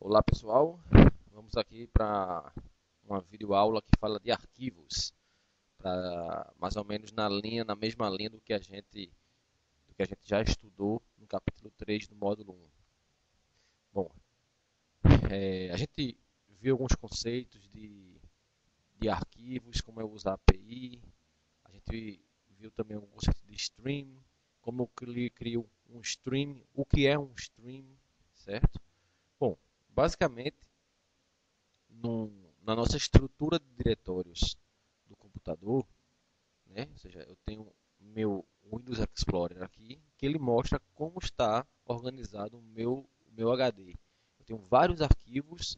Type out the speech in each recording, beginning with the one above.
Olá pessoal, vamos aqui para uma videoaula que fala de arquivos, mais ou menos na mesma linha do que a gente já estudou no capítulo 3 do módulo 1. Bom, a gente viu alguns conceitos de arquivos, como é usar API, a gente viu também algum conceito de stream, como eu crio um stream, o que é um stream, certo? Bom, basicamente, na nossa estrutura de diretórios do computador, né? Ou seja, eu tenho meu Windows Explorer aqui, que ele mostra como está organizado o meu HD. Eu tenho vários arquivos,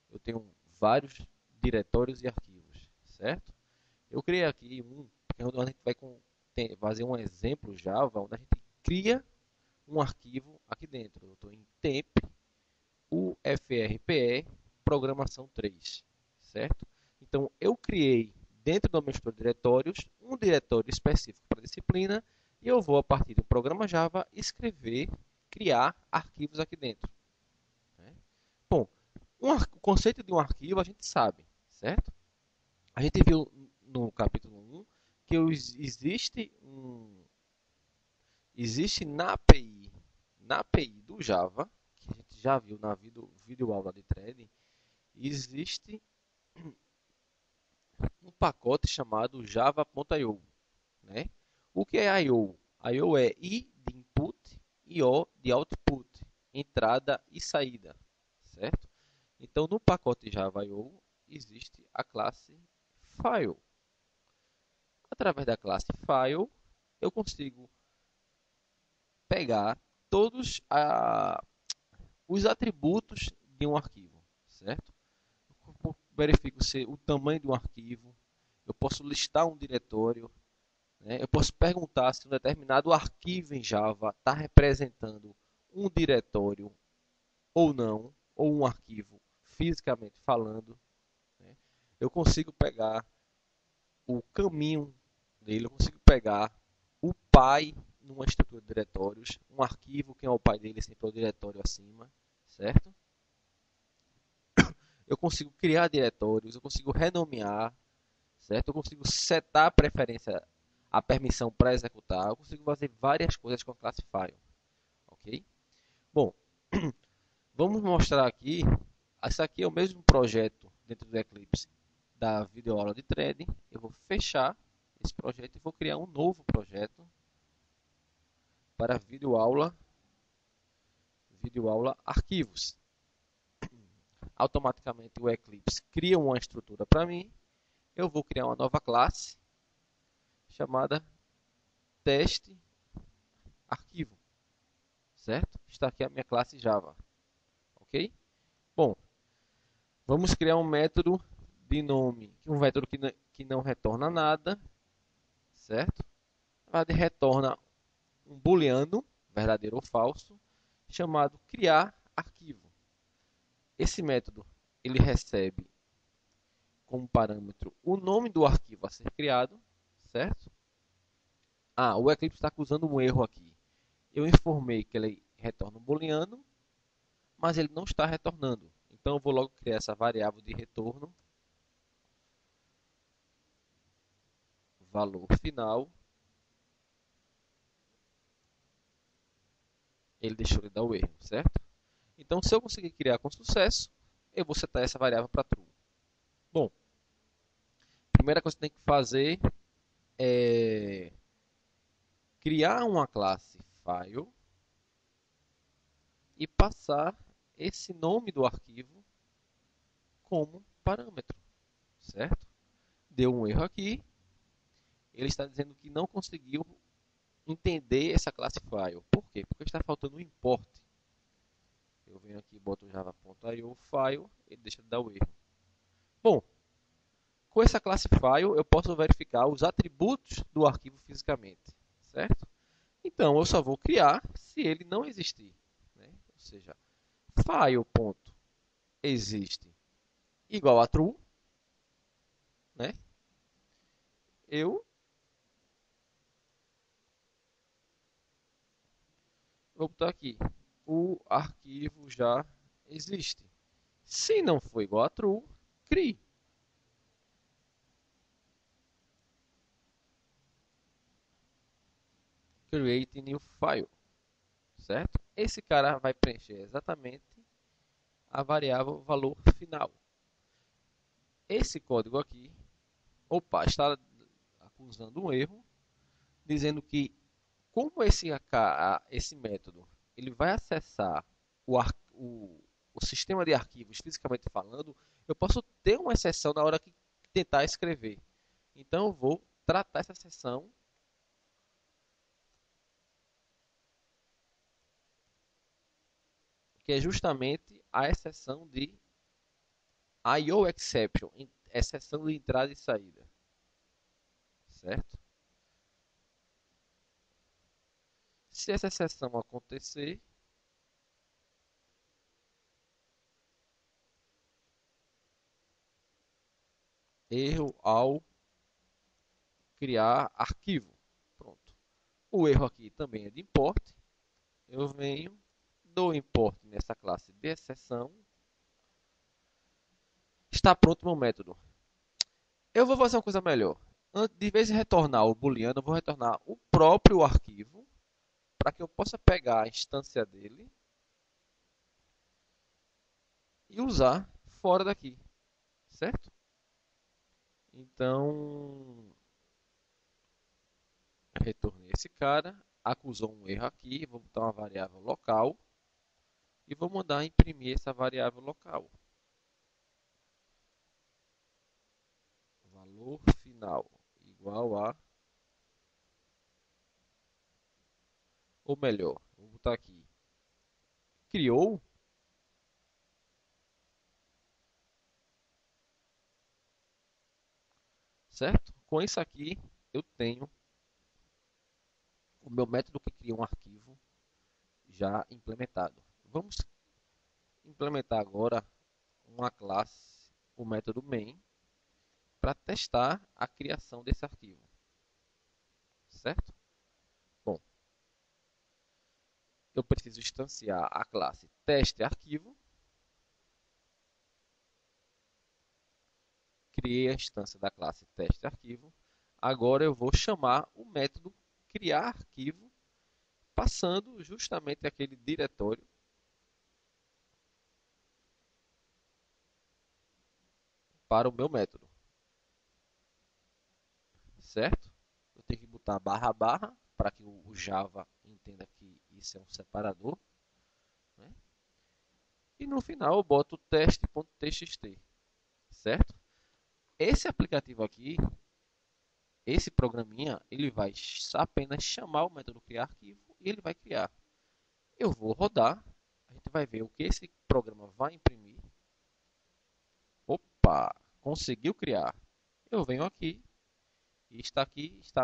eu tenho vários diretórios e arquivos, certo? Eu criei aqui onde a gente vai fazer um exemplo Java, onde a gente cria um arquivo aqui dentro. Eu estou em temp UFRPE programação 3, certo? Então, eu criei dentro do meu estrutura de diretórios um diretório específico para a disciplina e eu vou, a partir do programa Java, criar arquivos aqui dentro, né? Bom, o conceito de um arquivo a gente sabe, certo? A gente viu no capítulo 1 que existe na API do Java, que a gente já viu na videoaula de threading, existe um pacote chamado java.io, né? O que é I/O? I/O é I de input e O de output, entrada e saída, certo? Então, no pacote Java.io existe a classe file. Através da classe file, eu consigo pegar todos os atributos de um arquivo, certo? Eu verifico o tamanho de um arquivo, eu posso listar um diretório, né? Eu posso perguntar se um determinado arquivo em Java está representando um diretório ou não, ou um arquivo fisicamente falando, né? Eu consigo pegar o caminho dele, eu consigo pegar o pai numa estrutura de diretórios, um arquivo, quem é o pai dele, sempre é o diretório acima, certo? Eu consigo criar diretórios, eu consigo renomear, certo? Eu consigo setar a permissão para executar, eu consigo fazer várias coisas com a classe file, ok? Bom, vamos mostrar aqui, esse aqui é o mesmo projeto dentro do Eclipse da videoaula de threading. Eu vou fechar esse projeto e vou criar um novo projeto para videoaula arquivos. Automaticamente o Eclipse cria uma estrutura para mim. Eu vou criar uma nova classe chamada teste arquivo, certo? Está aqui a minha classe Java, ok? Bom, vamos criar um método de nome, um método que não retorna nada, certo? Na verdade, retorna um booleano, verdadeiro ou falso, chamado criar arquivo. Esse método ele recebe como parâmetro o nome do arquivo a ser criado, certo? O Eclipse está acusando um erro aqui. Eu informei que ele retorna um booleano, mas ele não está retornando. Então eu vou logo criar essa variável de retorno, valor final. Ele deixou de dar o erro, certo? Então, se eu conseguir criar com sucesso, eu vou setar essa variável para true. Bom, a primeira coisa que tem que fazer é criar uma classe file e passar esse nome do arquivo como parâmetro, certo? Deu um erro aqui, ele está dizendo que não conseguiu entender essa classe file. Por quê? Porque está faltando um import. Eu venho aqui e boto o java.io file, ele deixa de dar o erro. Bom, com essa classe file eu posso verificar os atributos do arquivo fisicamente, certo? Então eu só vou criar se ele não existir, né? Ou seja, file.existe igual a true, né? Eu vou botar aqui, o arquivo já existe, Se não for igual a true, crie. Create new file, certo? Esse cara vai preencher exatamente a variável valor final. Esse código aqui, opa, está acusando um erro, dizendo que como esse método ele vai acessar o sistema de arquivos fisicamente falando, eu posso ter uma exceção na hora que tentar escrever. Então eu vou tratar essa exceção que é justamente a exceção de IO exception, exceção de entrada e saída, certo? Se essa exceção acontecer, erro ao criar arquivo. Pronto. O erro aqui também é de import. Eu venho, dou import nessa classe de exceção. Está pronto o meu método. Eu vou fazer uma coisa melhor. De vez em retornar o booleano, eu vou retornar o próprio arquivo para que eu possa pegar a instância dele e usar fora daqui, certo? Então, retornei esse cara, acusou um erro aqui, vou botar uma variável local e vou mandar imprimir essa variável local. Valor final igual a, ou melhor, vou botar aqui, criou, certo? Com isso aqui, eu tenho o meu método que cria um arquivo já implementado. Vamos implementar agora uma classe, o método main, para testar a criação desse arquivo, certo? Bom, eu preciso instanciar a classe teste-arquivo, criei a instância da classe teste-arquivo, agora eu vou chamar o método criar arquivo, passando justamente aquele diretório para o meu método, certo? Eu tenho que botar barra barra para que o Java entenda que isso é um separador, né? E no final eu boto teste.txt, certo? Esse aplicativo aqui, esse programinha, ele vai apenas chamar o método criar arquivo e ele vai criar. Eu vou rodar, a gente vai ver o que esse programa vai imprimir. Opa, conseguiu criar. Eu venho aqui está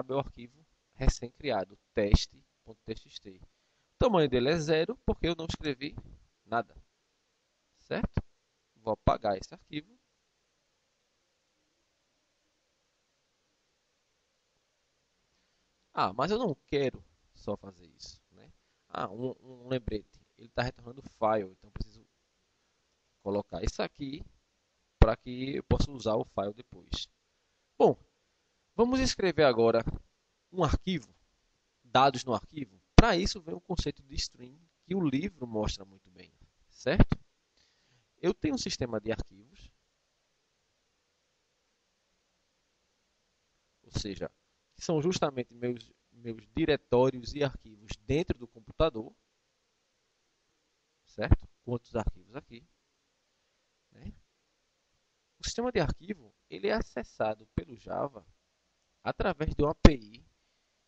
meu arquivo recém-criado, teste.txt. O tamanho dele é zero porque eu não escrevi nada, certo? Vou apagar esse arquivo. Ah, mas eu não quero só fazer isso, né? Ah, um lembrete. Ele está retornando file, então eu preciso colocar isso aqui para que eu possa usar o file depois. Bom, vamos escrever agora um arquivo, dados no arquivo. Para isso vem o conceito de string que o livro mostra muito bem, certo? Eu tenho um sistema de arquivos, ou seja, que são justamente meus diretórios e arquivos dentro do computador, certo? Quantos arquivos aqui, né? O sistema de arquivo ele é acessado pelo Java através de uma API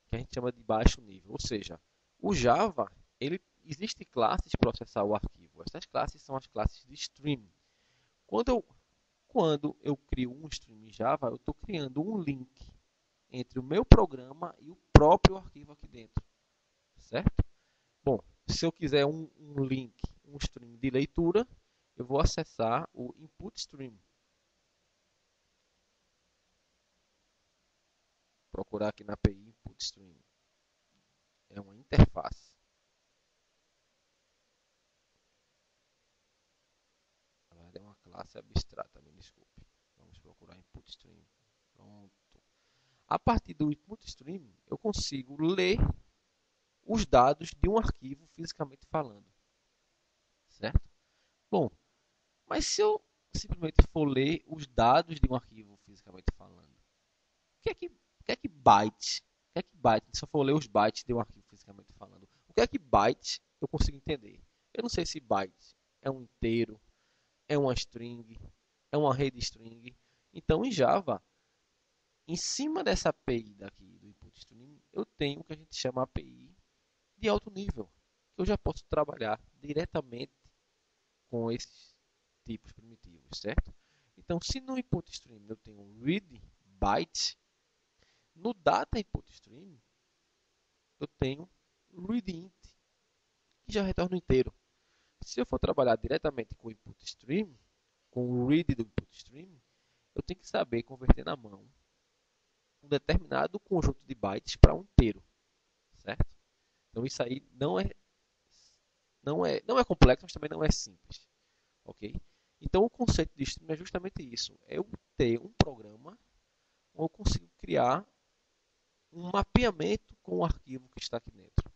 que a gente chama de baixo nível, ou seja, o Java ele existe classes para processar o arquivo. Essas classes são as classes de stream. Quando eu, quando eu crio um stream em Java, eu estou criando um link entre o meu programa e o próprio arquivo aqui dentro, certo? Bom, se eu quiser um link, um stream de leitura, eu vou acessar o input stream. Procurar aqui na API input stream. É uma interface. É uma classe abstrata, me desculpe. Vamos procurar input stream. Pronto. A partir do input stream, eu consigo ler os dados de um arquivo fisicamente falando, certo? Bom, mas se eu simplesmente for ler os dados de um arquivo fisicamente falando, o que é que byte? O que é que byte? Se eu for ler os bytes de um arquivo fisicamente falando, o que é que byte eu consigo entender? Eu não sei se byte é um inteiro, é uma string, é uma rede string. Então, em Java, em cima dessa API daqui do input stream, eu tenho o que a gente chama API de alto nível. Eu já posso trabalhar diretamente com esses tipos primitivos, certo? Então, se no input stream eu tenho um read byte, no data input stream eu tenho read int, que já retorna o inteiro. Se eu for trabalhar diretamente com o input stream, com o read do input stream, eu tenho que saber converter na mão um determinado conjunto de bytes para um inteiro, certo? Então isso aí não é complexo, mas também não é simples, ok? Então o conceito de stream é justamente isso, é eu ter um programa onde eu consigo criar um mapeamento com o arquivo que está aqui dentro.